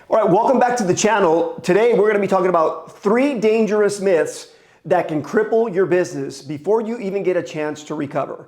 All right, welcome back to the channel. Today we're going to be talking about 3 dangerous myths that can cripple your business before you even get a chance to recover.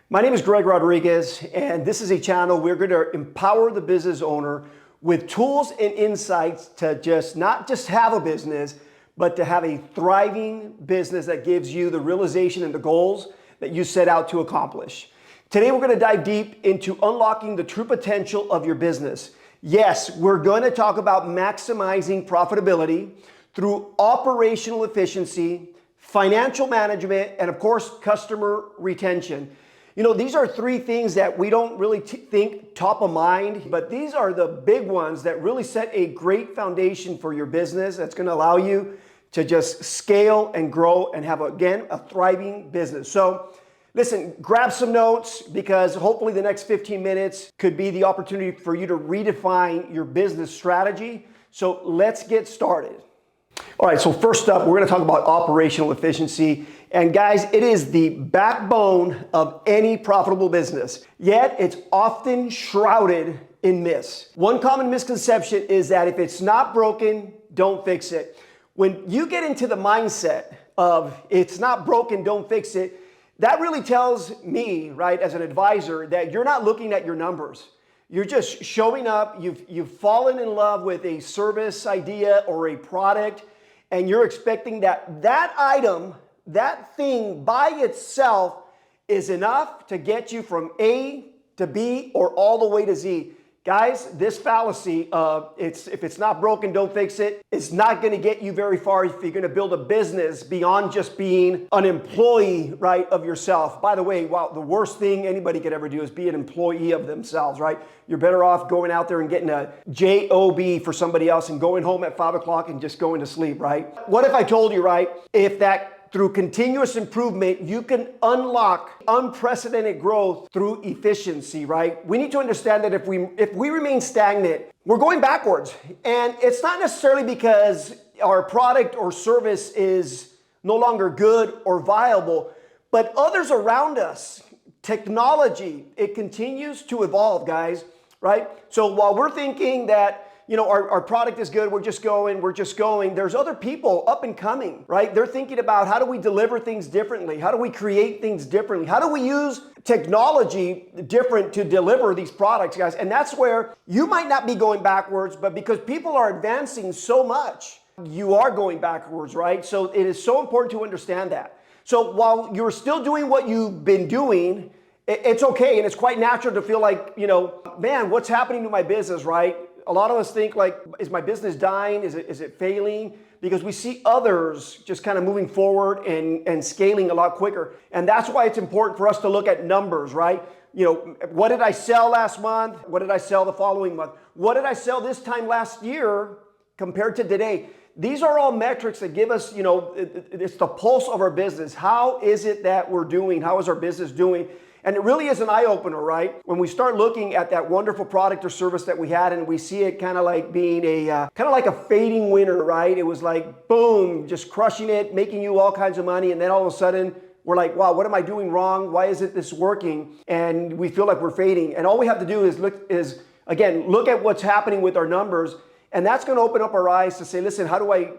My name is Greg Rodriguez, and this is a channel we're going to empower the business owner with tools and insights to not just have a business, but to have a thriving business that gives you the realization and the goals that you set out to accomplish. Today we're going to dive deep into unlocking the true potential of your business. Yes, we're going to talk about maximizing profitability through operational efficiency, financial management, and of course, customer retention. You know, these are 3 things that we don't really think top of mind, but these are the big ones that really set a great foundation for your business that's going to allow you to just scale and grow and have, again, a thriving business. So listen, grab some notes because hopefully the next 15 minutes could be the opportunity for you to redefine your business strategy. So let's get started. All right, so first up, we're going to talk about operational efficiency. And guys, it is the backbone of any profitable business, yet it's often shrouded in myths. One common misconception is that if it's not broken, don't fix it. When you get into the mindset of it's not broken, don't fix it, that really tells me, right, as an advisor, that you're not looking at your numbers. You're just showing up, you've fallen in love with a service idea or a product, and you're expecting that item, that thing by itself is enough to get you from A to B or all the way to Z. Guys, this fallacy of if it's not broken, don't fix it, it's not going to get you very far if you're going to build a business beyond just being an employee, right, of yourself. By the way, wow, the worst thing anybody could ever do is be an employee of themselves, right? You're better off going out there and getting a job for somebody else and going home at 5 o'clock and just going to sleep, right? What if I told you, right, if that through continuous improvement, you can unlock unprecedented growth through efficiency, right? We need to understand that if we remain stagnant, we're going backwards. And it's not necessarily because our product or service is no longer good or viable, but others around us, technology, it continues to evolve, guys, right? So while we're thinking that our product is good, we're just going. There's other people up and coming, right? They're thinking about how do we deliver things differently? How do we create things differently? How do we use technology different to deliver these products, guys? And that's where you might not be going backwards, but because people are advancing so much, you are going backwards, right? So it is so important to understand that. So while you're still doing what you've been doing, it's okay. And it's quite natural to feel like, man, what's happening to my business, right? A lot of us think like, is my business dying? Is it failing? Because we see others just kind of moving forward and scaling a lot quicker. And that's why it's important for us to look at numbers, right? What did I sell last month? What did I sell the following month? What did I sell this time last year compared to today? These are all metrics that give us, it's the pulse of our business. How is it that we're doing? How is our business doing? And it really is an eye-opener, right? When we start looking at that wonderful product or service that we had and we see it kind of like being kind of like a fading winner, right? It was like, boom, just crushing it, making you all kinds of money. And then all of a sudden, we're like, wow, what am I doing wrong? Why isn't this working? And we feel like we're fading. And all we have to do is look at what's happening with our numbers. And that's going to open up our eyes to say, listen, how do I,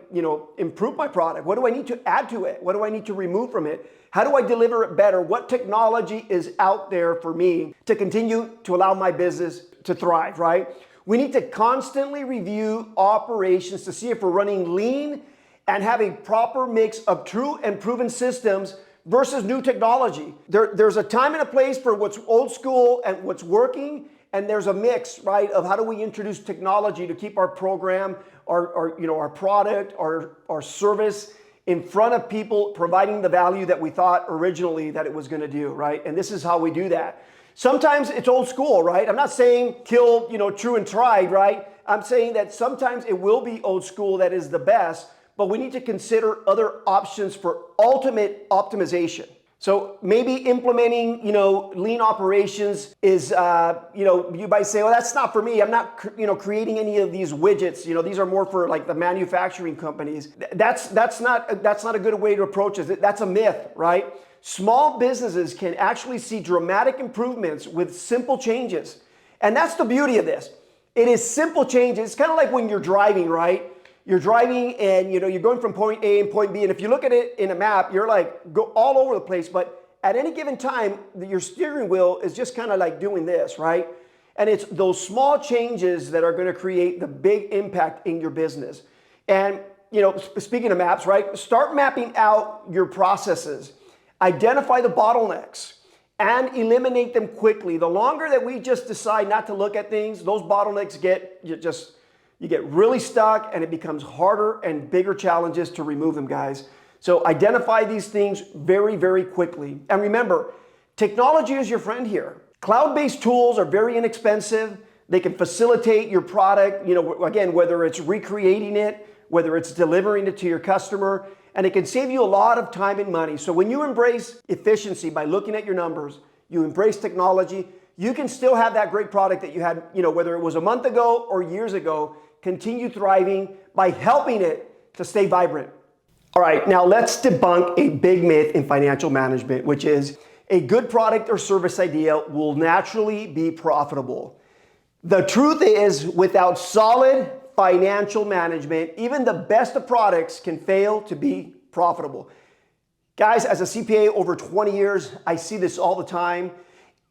improve my product? What do I need to add to it? What do I need to remove from it? How do I deliver it better? What technology is out there for me to continue to allow my business to thrive, right? We need to constantly review operations to see if we're running lean and have a proper mix of true and proven systems versus new technology. There's a time and a place for what's old school and what's working. And there's a mix, right, of how do we introduce technology to keep our program, our product, our service in front of people, providing the value that we thought originally that it was going to do, right? And this is how we do that. Sometimes it's old school, right? I'm not saying kill, true and tried, right? I'm saying that sometimes it will be old school that is the best, but we need to consider other options for ultimate optimization. So maybe implementing, lean operations is, you might say, well, that's not for me. I'm not, creating any of these widgets. These are more for like the manufacturing companies. That's not a good way to approach it. That's a myth, right? Small businesses can actually see dramatic improvements with simple changes. And that's the beauty of this. It is simple changes. It's kind of like when you're driving, right? You're driving and you're going from point A and point B, and if you look at it in a map, you're like go all over the place, but at any given time, your steering wheel is just kind of like doing this, right? And it's those small changes that are going to create the big impact in your business. And speaking of maps, right? Start mapping out your processes. Identify the bottlenecks and eliminate them quickly. The longer that we just decide not to look at things, those bottlenecks you get really stuck, and it becomes harder and bigger challenges to remove them, guys. So identify these things very, very quickly. And remember, technology is your friend here. Cloud-based tools are very inexpensive. They can facilitate your product, again, whether it's recreating it, whether it's delivering it to your customer, and it can save you a lot of time and money. So when you embrace efficiency by looking at your numbers, you embrace technology, you can still have that great product that you had, whether it was a month ago or years ago, continue thriving by helping it to stay vibrant. All right, now let's debunk a big myth in financial management, which is a good product or service idea will naturally be profitable. The truth is, without solid financial management, even the best of products can fail to be profitable. Guys, as a CPA over 20 years, I see this all the time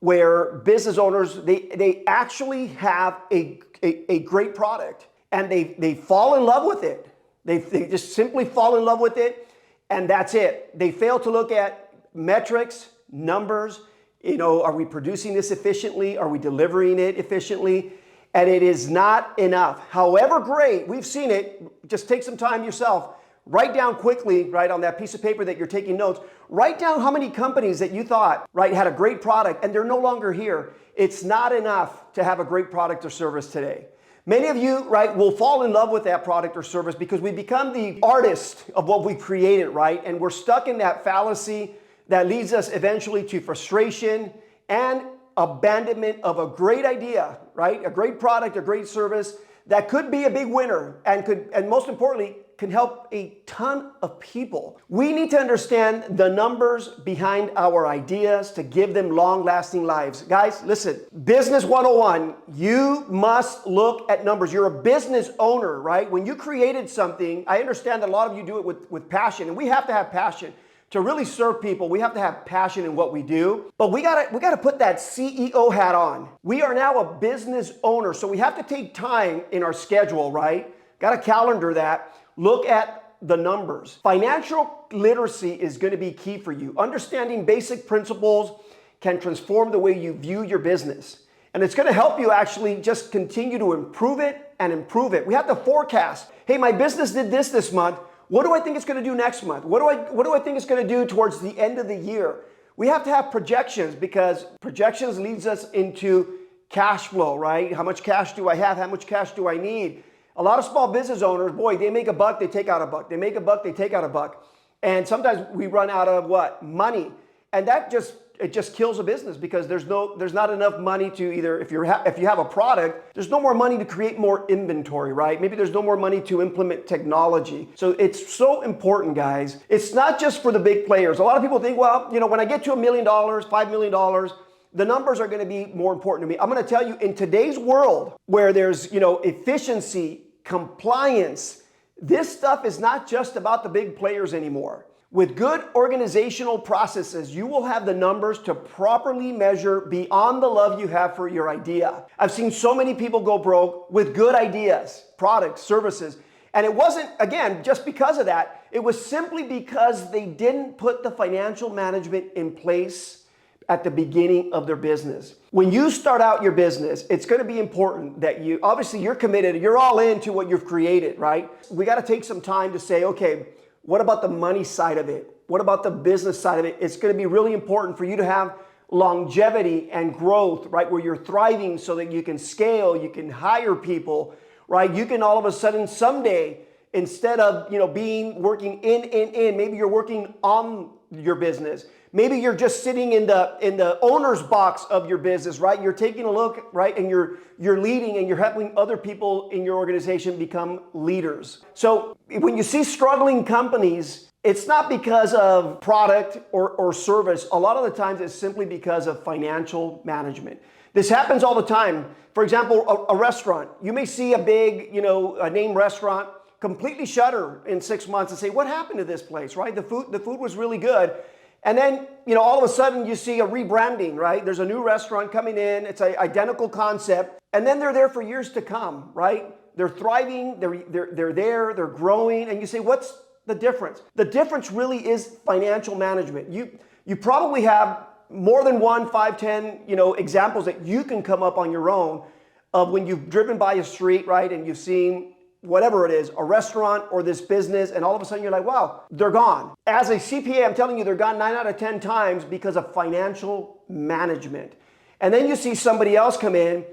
where business owners, they actually have a great product and they fall in love with it. They just simply fall in love with it, and that's it. They fail to look at metrics, numbers. Are we producing this efficiently? Are we delivering it efficiently? And it is not enough. However great, we've seen it, just take some time yourself. Write down quickly, right, on that piece of paper that you're taking notes, write down how many companies that you thought, right, had a great product and they're no longer here. It's not enough to have a great product or service today. Many of you, right, will fall in love with that product or service because we become the artist of what we created, right? And we're stuck in that fallacy that leads us eventually to frustration and abandonment of a great idea, right? A great product, a great service that could be a big winner and most importantly, can help a ton of people. We need to understand the numbers behind our ideas to give them long-lasting lives. Guys, listen, Business 101, you must look at numbers. You're a business owner, right? When you created something, I understand that a lot of you do it with passion, and we have to have passion. To really serve people, we have to have passion in what we do, but we gotta put that CEO hat on. We are now a business owner, so we have to take time in our schedule, right? Gotta calendar that. Look at the numbers. Financial literacy is going to be key for you. Understanding basic principles can transform the way you view your business. And it's going to help you actually just continue to improve it and improve it. We have to forecast. Hey, my business did this month. What do I think it's going to do next month? What do I think it's going to do towards the end of the year? We have to have projections because projections leads us into cash flow, right? How much cash do I have? How much cash do I need? A lot of small business owners, boy, they make a buck, they take out a buck. They make a buck, they take out a buck. And sometimes we run out of what? Money. And that just kills a business because there's not enough money to either, if you have a product, there's no more money to create more inventory, right? Maybe there's no more money to implement technology. So it's so important, guys. It's not just for the big players. A lot of people think, well, when I get to $1 million, $5 million, the numbers are going to be more important to me. I'm going to tell you, in today's world where there's, efficiency, compliance, this stuff is not just about the big players anymore. With good organizational processes, you will have the numbers to properly measure beyond the love you have for your idea. I've seen so many people go broke with good ideas, products, services, and it wasn't, again, just because of that. It was simply because they didn't put the financial management in place at the beginning of their business. When you start out your business, it's going to be important that obviously you're committed, you're all into what you've created, right? We got to take some time to say, okay, what about the money side of it? What about the business side of it? It's going to be really important for you to have longevity and growth, right? Where you're thriving so that you can scale, you can hire people, right? You can all of a sudden someday, instead of, working in, maybe you're working on your business. Maybe you're just sitting in the owner's box of your business, right? You're taking a look, right? And you're leading and you're helping other people in your organization become leaders. So when you see struggling companies, it's not because of product or service. A lot of the times it's simply because of financial management. This happens all the time. For example, a restaurant. You may see a big, a name restaurant completely shutter in 6 months and say, what happened to this place, right? The food was really good. And then, all of a sudden you see a rebranding, right? There's a new restaurant coming in. It's an identical concept. And then they're there for years to come, right? They're thriving. They're there. They're growing. And you say, what's the difference? The difference really is financial management. You probably have more than 1, 5, 10, examples that you can come up on your own of when you've driven by a street, right? And you've seen whatever it is, a restaurant or this business, and all of a sudden you're like, wow, they're gone. As a CPA, I'm telling you, they're gone 9 out of 10 times because of financial management. And then you see somebody else come in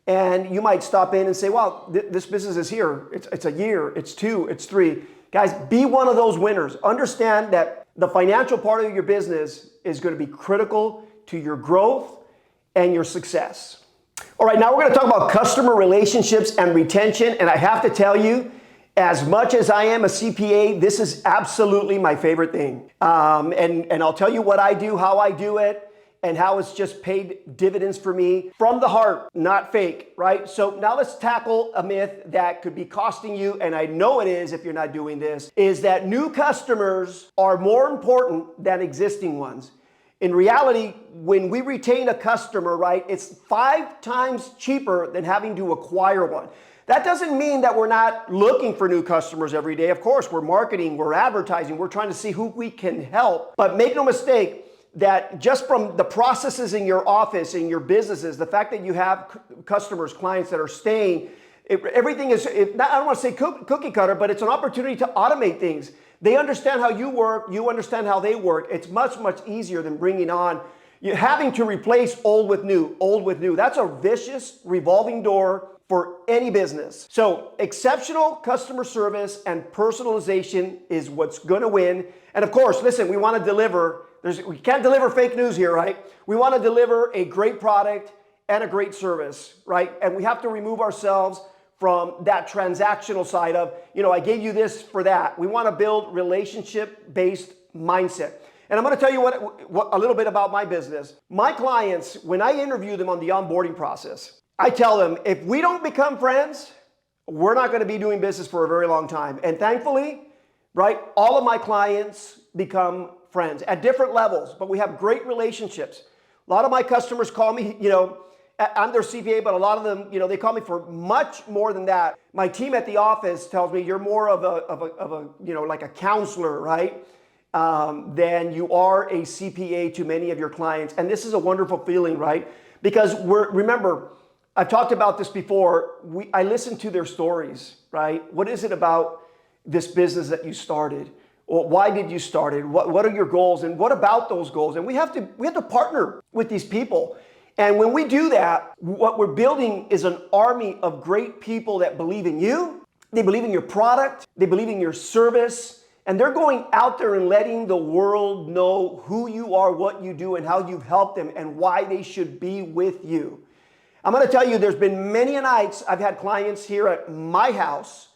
and you might stop in and say, wow, this business is here. It's a year, it's 2, it's 3. Guys, be one of those winners. Understand that the financial part of your business is going to be critical to your growth and your success. All right, now we're going to talk about customer relationships and retention. And I have to tell you, as much as I am a CPA, this is absolutely my favorite thing. And I'll tell you what I do, how I do it, and how it's just paid dividends for me from the heart, not fake, right? So now let's tackle a myth that could be costing you, and I know it is if you're not doing this, is that new customers are more important than existing ones. In reality, when we retain a customer, right, it's 5 times cheaper than having to acquire one. That doesn't mean that we're not looking for new customers every day. Of course, we're marketing, we're advertising, we're trying to see who we can help. But make no mistake that just from the processes in your office, in your businesses, the fact that you have customers, clients that are staying, everything is, I don't want to say cookie cutter, but it's an opportunity to automate things. They understand how you work, you understand how they work. It's much, much easier than bringing on, having to replace old with new, old with new. That's a vicious revolving door for any business. So exceptional customer service and personalization is what's going to win. And of course, listen, we want to deliver. We can't deliver fake news here, right? We want to deliver a great product and a great service, right? And we have to remove ourselves from that transactional side of, I gave you this for that. We want to build relationship-based mindset. And I'm going to tell you what a little bit about my business. My clients, when I interview them on the onboarding process, I tell them, if we don't become friends, we're not going to be doing business for a very long time. And thankfully, right, all of my clients become friends at different levels, but we have great relationships. A lot of my customers call me, I'm their CPA, but a lot of them, they call me for much more than that. My team at the office tells me you're more of a like a counselor, right? Than you are a CPA to many of your clients. And this is a wonderful feeling, right? Because remember, I've talked about this before. I listen to their stories, right? What is it about this business that you started? Or why did you start it? What are your goals? And what about those goals? And we have to partner with these people. And when we do that, what we're building is an army of great people that believe in you. They believe in your product. They believe in your service. And they're going out there and letting the world know who you are, what you do, and how you've helped them, and why they should be with you. I'm going to tell you, there's been many nights I've had clients here at my house.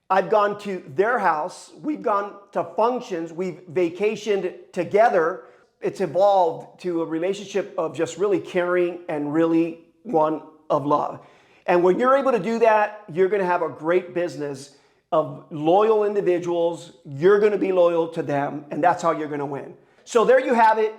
I've gone to their house. We've gone to functions. We've vacationed together. It's evolved to a relationship of just really caring and really one of love. And when you're able to do that, you're going to have a great business of loyal individuals. You're going to be loyal to them, and that's how you're going to win. So there you have it.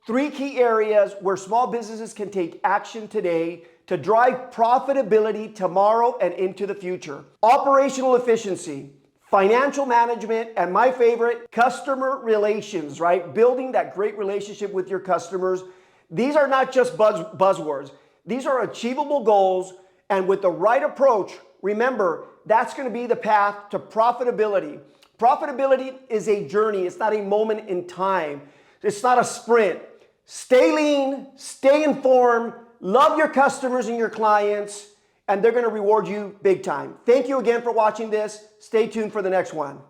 3 key areas where small businesses can take action today to drive profitability tomorrow and into the future. Operational efficiency, financial management, and my favorite, customer relations, right? Building that great relationship with your customers. These are not just buzzwords. These are achievable goals, and with the right approach, remember, that's going to be the path to profitability. Profitability is a journey. It's not a moment in time. It's not a sprint. Stay lean, stay informed, love your customers and your clients, and they're going to reward you big time. Thank you again for watching this. Stay tuned for the next one.